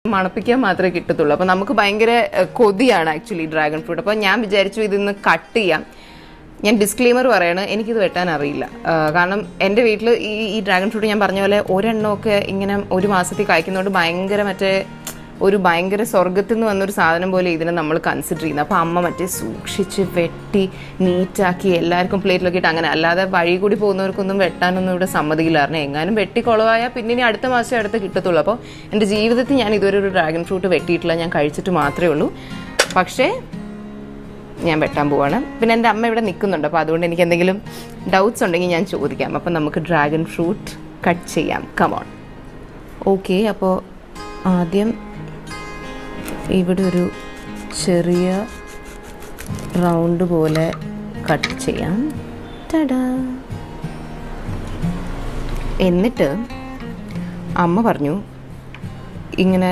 മണപ്പിക്കാൻ മാത്രമേ കിട്ടത്തുള്ളൂ. അപ്പോൾ നമുക്ക് ഭയങ്കര കൊതിയാണ് ആക്ച്വലി ഡ്രാഗൺ ഫ്രൂട്ട്. അപ്പോൾ ഞാൻ വിചാരിച്ചു ഇതിന്ന് കട്ട് ചെയ്യാം. ഞാൻ ഡിസ്ക്ലെയിമർ പറയാണ്, എനിക്കിത് വെട്ടാൻ അറിയില്ല. കാരണം എൻ്റെ വീട്ടിൽ ഈ ഡ്രാഗൺ ഫ്രൂട്ട് ഞാൻ പറഞ്ഞ പോലെ ഒരെണ്ണമൊക്കെ ഇങ്ങനെ ഒരു മാസത്തിൽ കായ്ക്കുന്നതുകൊണ്ട് ഭയങ്കര സ്വർഗത്തിൽ നിന്ന് വന്നൊരു സാധനം പോലെ ഇതിനെ നമ്മൾ കൺസിഡർ ചെയ്യുന്നത്. അപ്പോൾ അമ്മ സൂക്ഷിച്ച് വെട്ടി നീറ്റാക്കി എല്ലാവർക്കും പ്ലേറ്റിലൊക്കെ ഇട്ട് അങ്ങനെ, അല്ലാതെ വഴി കൂടി പോകുന്നവർക്കൊന്നും വെട്ടാനൊന്നും ഇവിടെ സമ്മതിക്കില്ലായിരുന്നു. എങ്ങാനും വെട്ടി കുളവായാൽ പിന്നെ ഇനി അടുത്ത മാസം അടുത്ത് കിട്ടത്തുള്ളൂ. അപ്പോൾ എൻ്റെ ജീവിതത്തിൽ ഞാൻ ഇതുവരെ ഒരു ഡ്രാഗൺ ഫ്രൂട്ട് വെട്ടിയിട്ടില്ല, ഞാൻ കഴിച്ചിട്ട് മാത്രമേ ഉള്ളൂ. പക്ഷേ ഞാൻ വെട്ടാൻ പോവാണ്. പിന്നെ എൻ്റെ അമ്മ ഇവിടെ നിൽക്കുന്നുണ്ട്, അപ്പോൾ അതുകൊണ്ട് എനിക്ക് എന്തെങ്കിലും ഡൗട്ട്സ് ഉണ്ടെങ്കിൽ ഞാൻ ചോദിക്കാം. അപ്പം നമുക്ക് ഡ്രാഗൺ ഫ്രൂട്ട് കട്ട് ചെയ്യാം. കമോൺ. ഓക്കെ, അപ്പോൾ ആദ്യം ഇവിടെ ഒരു ചെറിയ റൗണ്ട് പോലെ കട്ട് ചെയ്യാം. ടടാ. എന്നിട്ട് അമ്മ പറഞ്ഞു ഇങ്ങനെ